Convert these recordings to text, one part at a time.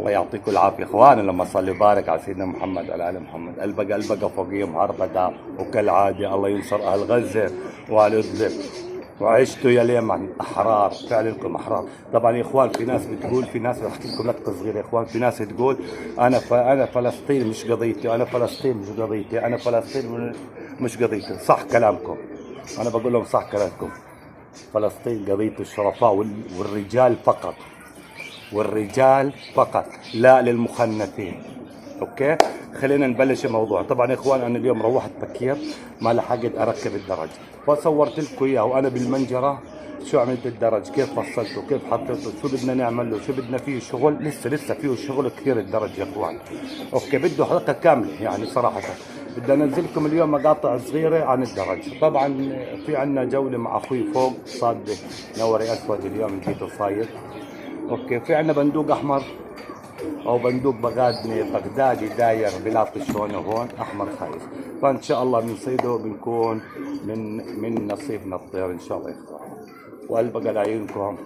الله يعطيكم العافيه اخوان. لما صلي وبارك على سيدنا محمد وعلى ال محمد. البقى فوقيهم عربده، وكالعاده الله ينصر اهل غزه واهل ادلب. وعشتوا يا اليمن احرار، فعلكم احرار. طبعا يا اخوان في ناس بتقول، في ناس بحكي لكم نقطه صغيره يا اخوان، في ناس تقول انا فلسطين مش قضيتي، انا فلسطين مش قضيتي، انا فلسطين مش قضيتي. صح كلامكم، انا بقول لهم صح كلامكم. فلسطين قضيه الشرفاء والرجال فقط، والرجال فقط، لا للمخنثين. اوكي، خلينا نبلش الموضوع. طبعا يا اخوان انا اليوم روحت بكير، ما لحقت اركب الدرج، فصورت لكم اياه وانا بالمنجره شو عملت الدرج، كيف فصلته، كيف حطيته، شو بدنا نعمل له، شو بدنا فيه شغل. لسه فيه شغل كثير الدرج يا اخوان. اوكي، بده حلقه كامله يعني صراحه. بدي انزل لكم اليوم مقاطع صغيره عن الدرج. طبعا في عندنا جوله مع اخوي فوق صادق نوري اسود، اليوم جيته صايد. اوكي، في عندنا بندوق احمر او بندوق بغدادي داير بلاطش هون وهون احمر خايف. فان شاء الله بنصيده بنكون من نصيبنا الطير ان شاء الله يا اخوان. والبقى لعيونكم.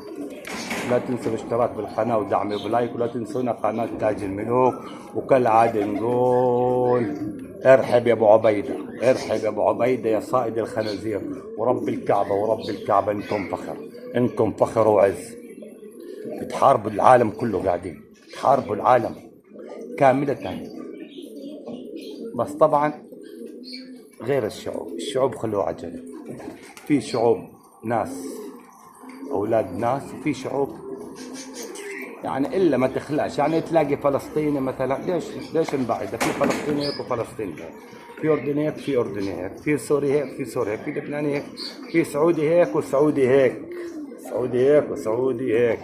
لا تنسوا الاشتراك بالقناه ودعمي بلايك، ولا تنسونا قناه تاج الملوك. وكالعاده نقول ارحب يا ابو عبيده، ارحب يا ابو عبيده يا صائد الخنازير. ورب الكعبه ورب الكعبه انكم فخر، انكم فخر وعز. بتحاربوا العالم كله، قاعدين تحاربوا العالم كاملة. بس طبعا غير الشعوب خلوها عجلة. في شعوب ناس أولاد ناس، وفي شعوب يعني إلا ما تخلقش. يعني تلاقي فلسطيني مثلا، ليش نبعد؟ في فلسطيني هيك وفلسطيني هيك، في أردني هيك في أردني هيك، في سوري هيك في سوري هيك، في لبناني هيك، في سعودي هيك وسعودي هيك، سعودي هيك وسعودي هيك.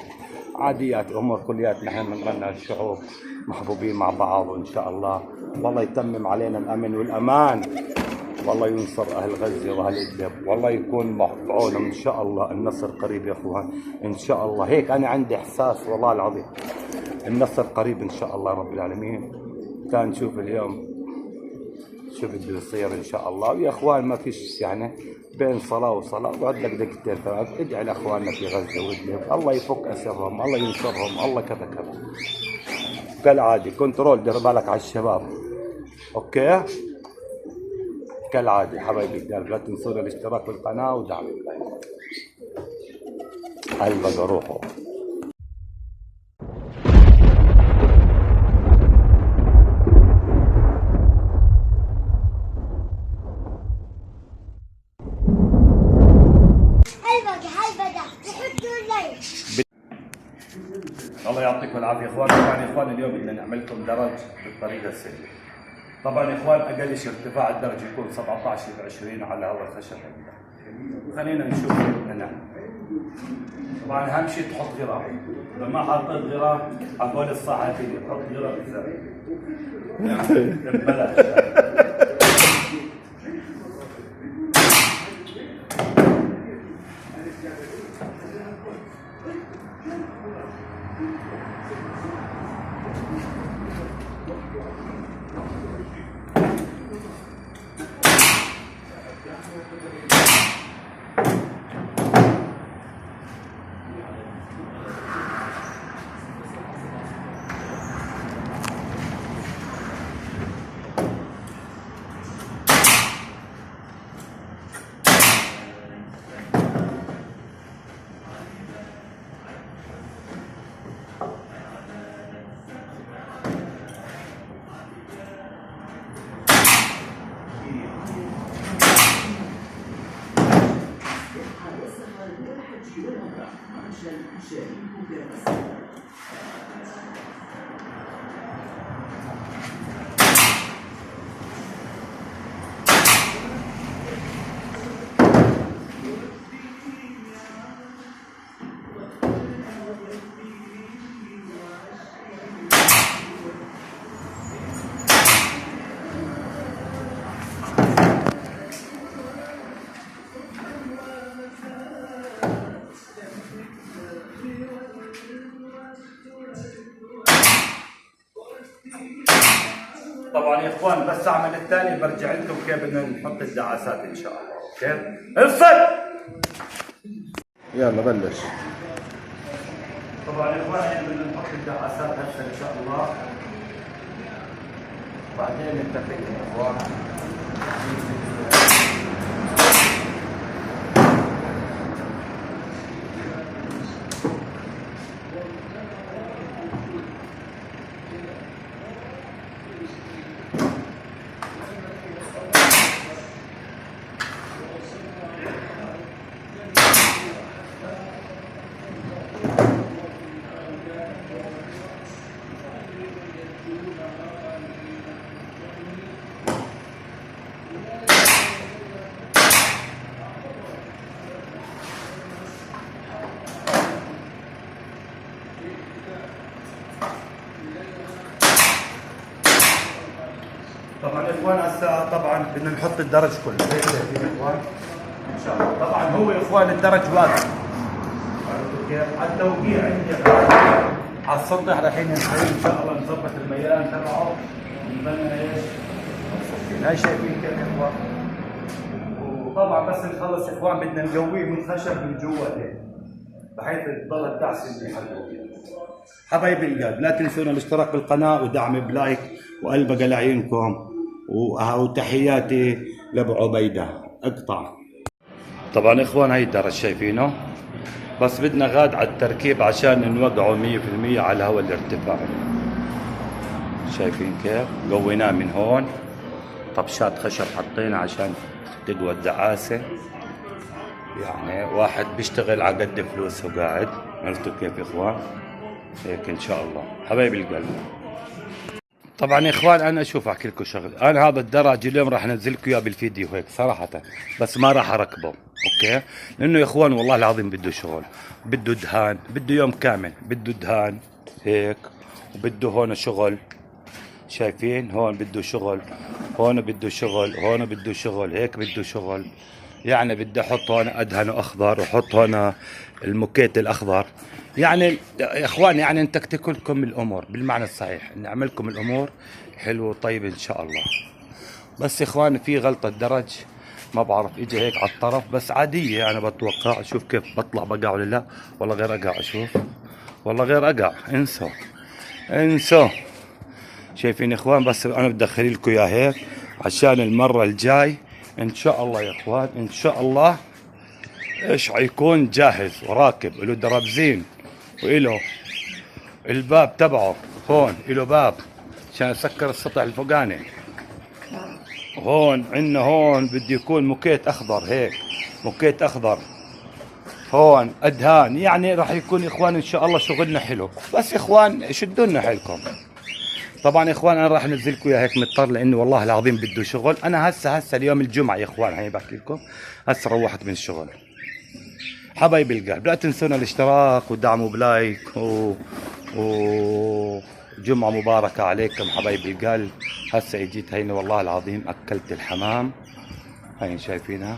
عاديات امور كليات. نحن بنتمنى الشعوب محبوبين مع بعض، وان شاء الله والله يتمم علينا الامن والامان، والله ينصر اهل غزه واهل ادلب، والله يكون بعونهم ان شاء الله. النصر قريب يا اخوان ان شاء الله. هيك انا عندي احساس والله العظيم النصر قريب ان شاء الله رب العالمين. كان نشوف اليوم شو بده يصير ان شاء الله. ويا اخوان ما فيش يعني بين صلاه وصلاه بقعد لك دقيقتين ثلاث ادعي لاخواننا في غزه وادلب، الله يفك اسرهم، الله ينصرهم، الله كذا كذا. كالعاده كنترول، دير بالك على الشباب. اوكي، كالعاده حبايبي القلب لا تنسوا الاشتراك بالقناه ودعم اللايك. هلبقى روحوا. الله يعطيكم العافيه اخوان. طبعا يا اخوان اليوم بدنا نعمل لكم درج بالطريقه السهله. طبعا يا اخوان اقل شيء ارتفاع الدرج يكون 17 ل 20 على هواء الخشب. خلينا نشوف شو بدنا نعمل. طبعا اهم شيء تحط غراء. اذا ما حطيت غراء هقول الصحفي حط غراء بالزاويه ببلاش. طبعا يا اخوان بس اعمل الثاني برجع لكم كيف بدنا نحط الدعاسات ان شاء الله. اوكي افصل. يلا بلش. طبعا طبعا يا اخوان بدنا نحط الدعاسات هسه ان شاء الله، بعدين نتفق يا اخوان. طبعا يا اخوان هسه طبعا بدنا نحط الدرج كله هيك شايفين يا اخوان ان شاء الله. طبعا هو يا اخوان الدرج واقف، عرفتوا كيف؟ على التوقيع عندي على السطح رايحين نسوي ان شاء الله، نظبط الميلان تبعه ونبنى ايش؟ هاي شايفين كيف يا اخوان؟ وطبعا بس نخلص يا اخوان بدنا نقويه من خشب من جوا هيك بحيث تضل الدعسه اللي حلوه. حبايبي القلب لا تنسونا الاشتراك بالقناه ودعم بلايك وقلبك لعينكم، وتحياتي لابو عبيده اقطع. طبعا اخوان هاي الدرج شايفينه، بس بدنا غاد على التركيب عشان نوقعه 100% على هوا الارتفاع. شايفين كيف؟ قويناه من هون، طبشات خشب حطينا عشان تقوى الدعاسه. يعني واحد بيشتغل على قد فلوسه قاعد، عرفتوا كيف يا اخوان؟ هيك ان شاء الله حبايبي القلب. طبعا يا اخوان انا شوف احكي لكم شغله، انا هذا الدرج اليوم راح انزل لكم اياه بالفيديو هيك صراحه، بس ما راح اركبه اوكي، لانه يا اخوان والله العظيم بده شغل، بده دهان، بده يوم كامل، بده دهان هيك، وبده هون شغل. شايفين هون بده شغل، هون بده شغل، هون بده شغل، هيك بده شغل. يعني بدي احط هون ادهنه اخضر، واحط هون الموكيت الاخضر. يعني يا اخوان يعني نتكتك لكم الامور بالمعنى الصحيح، نعملكم الامور حلوه وطيبه ان شاء الله. بس يا اخوان في غلطه درج ما بعرف اجى هيك على الطرف، بس عاديه انا بتوقع. شوف كيف بطلع بقع ولا لا، والله غير اقع. شوف والله غير اقع، انسوا انسوا. شايفين يا اخوان؟ بس انا بدخل لكم اياه هيك عشان المره الجاي ان شاء الله يا اخوان ان شاء الله ايش حيكون جاهز وراكب له درابزين، وإله الباب تبعه هون، إله باب عشان اسكر السطح الفوقاني. هون عندنا هون بده يكون موكيت اخضر هيك، موكيت اخضر هون ادهان. يعني راح يكون يا اخوان ان شاء الله شغلنا حلو. بس يا اخوان شدوا لنا حيلكم. طبعا يا اخوان انا راح انزل لكم اياها هيك مضطر، لانه والله العظيم بده شغل. انا هسه اليوم الجمعه يا اخوان، هي بحكي لكم هسه روحت من الشغل. حبايبي القلب لا تنسونا الاشتراك ودعموا بلايك جمعة مباركة عليكم حبايبي القلب. هسه اجيت هيني والله العظيم اكلت الحمام، هاي شايفينها،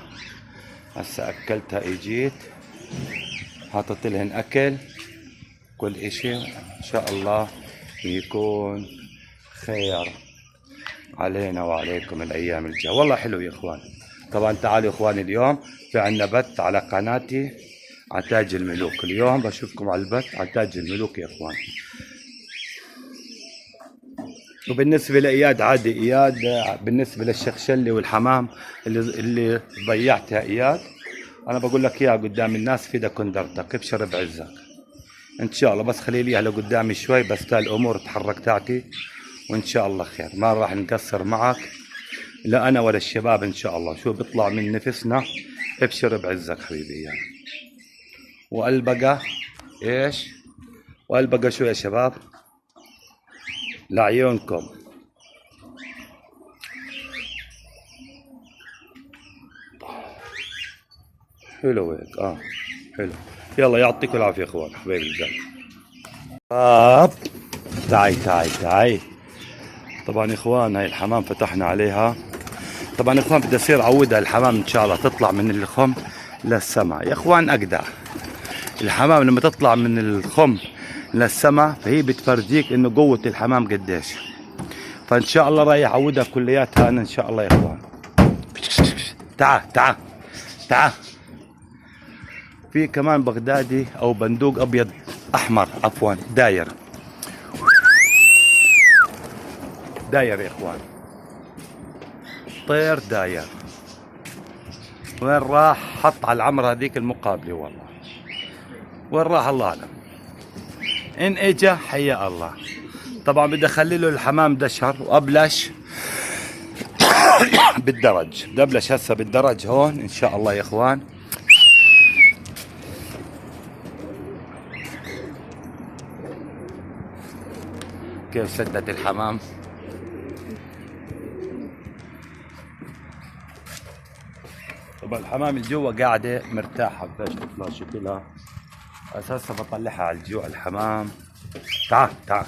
هسه اكلتها اجيت حاطط لهن اكل كل اشي. ان شاء الله يكون خير علينا وعليكم الايام الجايه. والله حلو يا اخوان. طبعا تعالوا يا اخوان اليوم في عنا بث على قناتي عتاج الملوك. اليوم بشوفكم على البث عتاج الملوك يا اخوان. وبالنسبه لاياد عادي، اياد بالنسبه للشيخ شلي والحمام اللي ضيعتها اياد، انا بقول لك اياها قدام الناس في كندرتك ابشر بعزك ان شاء الله. بس خلي لي لقدامي شوي بس تا الامور تحرك تاعتي، وان شاء الله خير. ما راح نقصر معك لا انا ولا الشباب ان شاء الله. شو بيطلع من نفسنا ابشر بعزك حبيبي يعني. والبقى ايش؟ والبقى شو يا شباب؟ لعيونكم. حلو هيك حلو. يلا يعطيكم العافيه اخوان حبايبي القلب. تعي. طبعا يا اخوان هاي الحمام فتحنا عليها. طبعا يا اخوان بدي اصير اعودها الحمام ان شاء الله تطلع من الخم للسماء يا اخوان. اجدع الحمام لما تطلع من الخم للسماء فهي بتفرجيك انه قوة الحمام قديش. فان شاء الله رايح اعودها كلياتها انا ان شاء الله يا اخوان. تعال. في كمان بغدادي او بندوق ابيض احمر عفوا، داير داير يا اخوان، طير داير. وين راح؟ حط على العمر هذيك المقابلة والله، وين راح الله اعلم. ان اجا حيا الله. طبعا بدي اخلي له الحمام دشر وابلش بالدرج، بدي ابلش هسه بالدرج هون ان شاء الله يا اخوان. كيف سدت الحمام. طبعا الحمام الجوا قاعدة مرتاحة، بدهاش تطلع شكلها، اساسا بطلعها على الجوع الحمام. تعال تعال.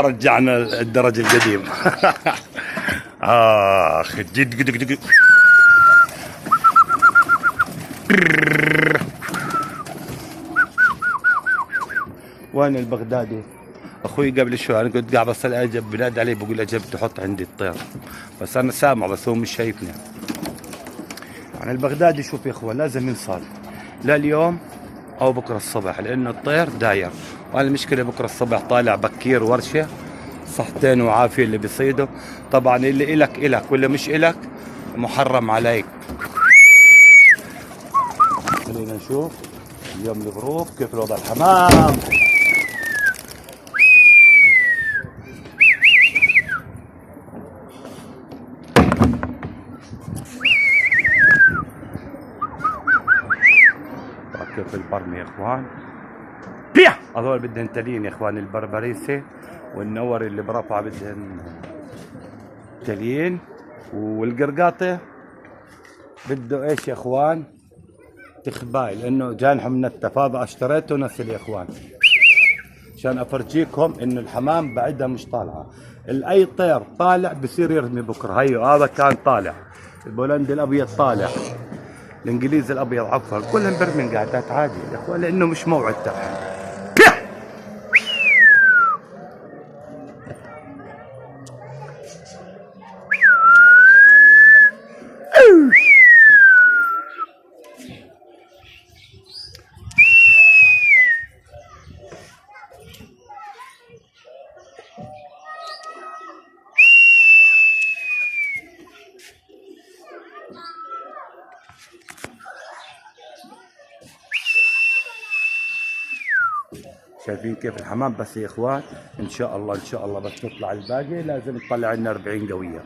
رجعنا الدرج القديم. اخ جد قد قد. وين البغدادي؟ اخوي قبل شوي انا كنت قاعد بصل اجب بنادي علي بقول اجب تحط عندي الطير، بس انا سامع بس هو مش شايفني. يعني البغدادي شوف يا اخوان لازم ينصاد لا اليوم او بكره الصبح، لانه الطير داير. والمشكله بكره الصبح طالع بكير ورشه، صحتين وعافيه اللي بيصيده. طبعا اللي الك الك واللي مش الك محرم عليك. خلينا نشوف اليوم الغروب كيف الوضع. الحمام كيف البرمي يا اخوان. بيع هذول بدهن تلين يا اخوان، البربريسي والنور اللي برفع بدهن تلين، والقرقاطه بده ايش يا اخوان؟ تخباي، لانه جانحه منتف. هذا اشتريته نسل يا اخوان عشان افرجيكم انه الحمام بعدها مش طالعه. اي طير طالع بصير يرمي بكره. هيو هذا كان طالع، البولندي الابيض طالع، الانجليزي الابيض عفوا، كلهم برمي قاعدات عادي يا اخوان، لانه مش موعد تاعهم. شايفين كيف الحمام؟ بس يا اخوان ان شاء الله ان شاء الله بس نطلع الباقي لازم تطلع لنا 40 قويه.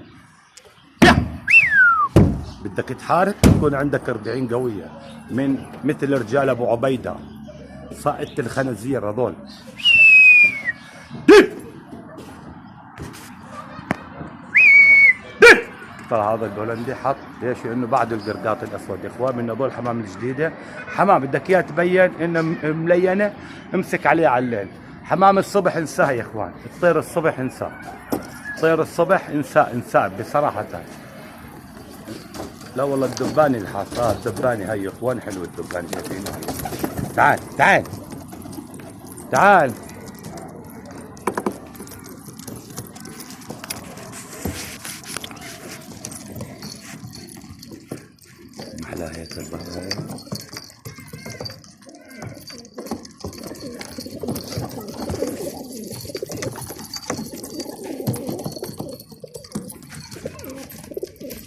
بدك تحارب تكون عندك 40 قويه من مثل رجال ابو عبيده صائدة الخنازير هذول. طلع هذا الهولندي حط ليش؟ لانه بعده القرقاط الاسود يا اخوان من هذول الحمام الجديده. حمام بدك اياه تبين انه ملينه امسك عليه على الليل. حمام الصبح انساه يا اخوان، الطير الصبح انساه، طير الصبح انساه بصراحه. لا والله الدباني الحاصاه الدباني هي يا اخوان حلو الدباني شايفينه هي. تعال تعال تعال محلاه هيك البهرة.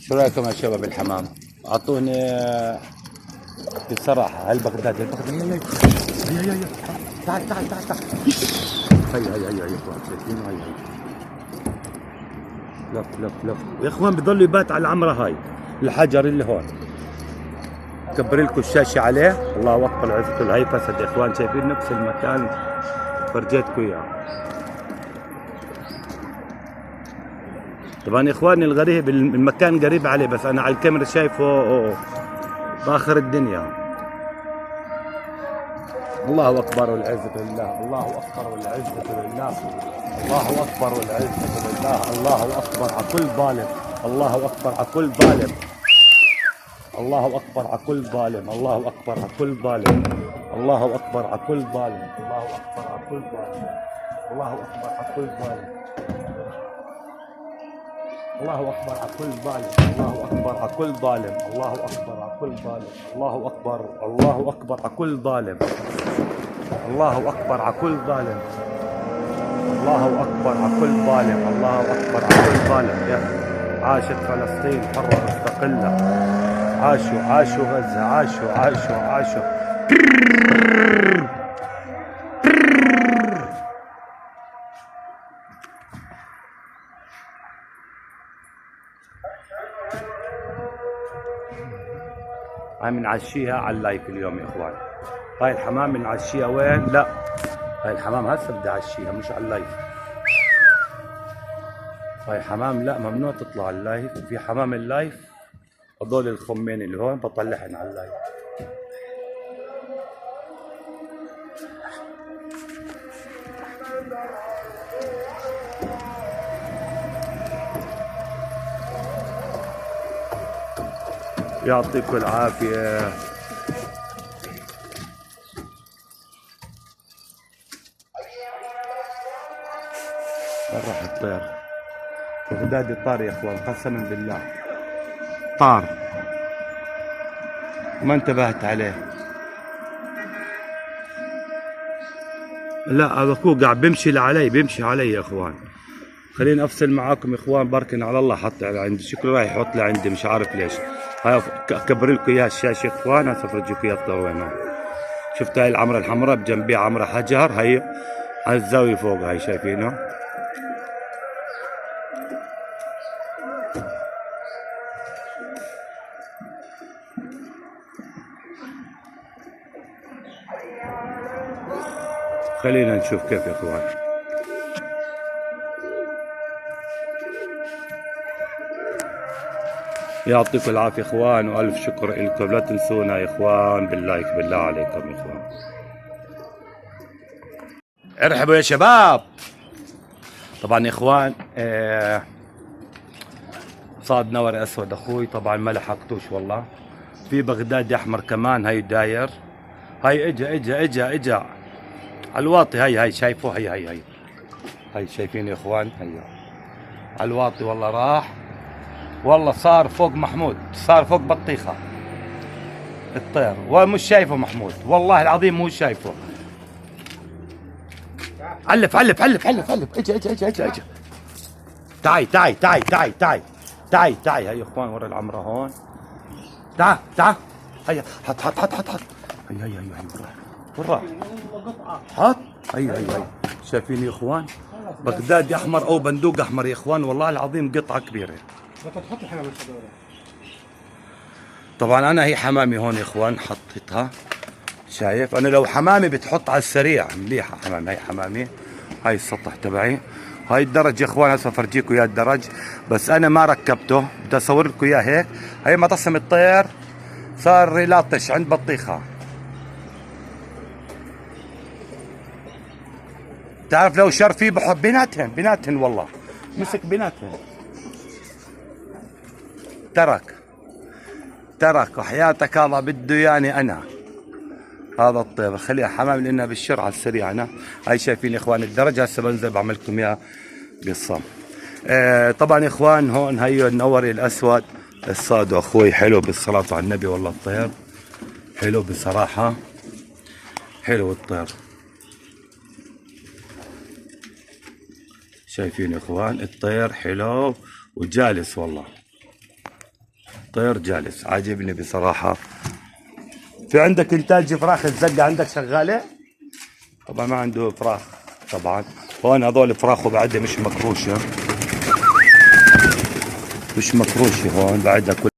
شو رايكم يا شباب الحمام؟ اعطوني بصراحة هالبغداد البغداد هي تعال تعال تعال تعال هي يا اخوان شايفينه هي لف يا اخوان بضل يبات على العمرة هاي الحجر اللي هون. كبر لكم الشاشة عليه. الله اكبر عزته الهيفسد يا اخوان شايفين نفس المكان فرجيتكم اياه. طبعا يا اخواني الغريب المكان قريب عليه بس انا على الكاميرا شايفه باخر الدنيا. الله اكبر والعزة لله، الله اكبر والعزة لله، الله اكبر والعزة لله، الله اكبر على كل ظالم، الله اكبر على كل ظالم، الله اكبر على كل ظالم، الله اكبر على كل ظالم، الله اكبر على كل ظالم، الله اكبر على كل ظالم، الله اكبر على كل ظالم، الله اكبر على كل ظالم، الله اكبر على كل ظالم، الله اكبر على كل ظالم، الله اكبر، الله اكبر على كل ظالم، الله اكبر على كل ظالم، الله اكبر على كل ظالم، الله اكبر على كل ظالم. يا عاشت فلسطين حرة مستقلة، عاشوا غزة، عاشوا هاي بنعشيها على اللايف اليوم يا اخوان. هاي الحمام بنعشيها وين؟ لا هاي الحمام هسه بدي اعشيها مش على اللايف. هاي حمام لا ممنوع تطلع على اللايف. وفي حمام اللايف هذول الخمين اللي هون بطلعهن على اللايف. يعطيكم العافية. وين راح الطير؟ بغدادي طار يا اخوان قسما بالله طار ما انتبهت عليه. لا هذا اخوه قاعد بيمشي علي يا اخوان. خليني افصل معاكم يا اخوان. بركن على الله حط على عندي شكله رايح يحط لعندي مش عارف ليش. هاي اكبر لكم اياها الشاشه يا اخوان. هسه افرجيكم اياها الطير وين. شفت هاي العمره الحمراء بجنبيها عمره حجر. هي على الزاويه فوق هاي شايفينه. خلينا نشوف كيف يا اخوان. يعطيكم العافية يا اخوان والف شكر لكم. لا تنسونا يا اخوان باللايك بالله عليكم يا اخوان. ارحبوا يا شباب. طبعا يا اخوان صاد نور اسود اخوي طبعا ما لحقتوش والله. في بغدادي احمر كمان هي داير. هاي اجا على الواطي. هي شايفوه. هي شايفين يا اخوان. هي على الواطي والله راح والله صار فوق محمود. صار فوق بطيخه الطير ومش شايفه محمود والله العظيم مو شايفه. علف اجا تعي هي يا اخوان ورا العمره هون. تعال هيا حط هي وين راح؟ حط هي شايفين يا اخوان؟ بغدادي احمر او بندوق احمر يا اخوان، والله العظيم قطعه كبيره. تحط الحمام الخضراء. طبعا انا هي حمامي هون يا اخوان حطيتها، شايف؟ انا لو حمامي بتحط على السريع مليحه حمامي. هي حمامي، هاي السطح تبعي، هاي الدرج يا اخوان. هسه افرجيكم اياه الدرج، بس انا ما ركبته، بدي اصور لكم اياه هيك. هي مطسم الطير صار يلاطش عند بطيخه. تعرف لو شر فيه بحط بيناتهن والله، مسك بيناتهن. ترك وحياتك هذا بده يعني انا هذا الطير خليها حمام لانها بالشر على السريع. انا هاي شايفين يا اخوان الدرجه، هسه بنزل بعمل لكم اياها قصه. طبعا يا اخوان هون هي النوري الاسود الصادو اخوي، حلو بالصلاه على النبي والله. الطير حلو بصراحه، حلو الطير. شايفين يا اخوان الطير حلو وجالس والله، طير جالس عاجبني بصراحه. في عندك انتاج فراخ الزقه عندك شغاله؟ طبعا ما عنده فراخ طبعا. هون هذول فراخه بعدها مش مكروشه، مش مكروشه هون بعدها.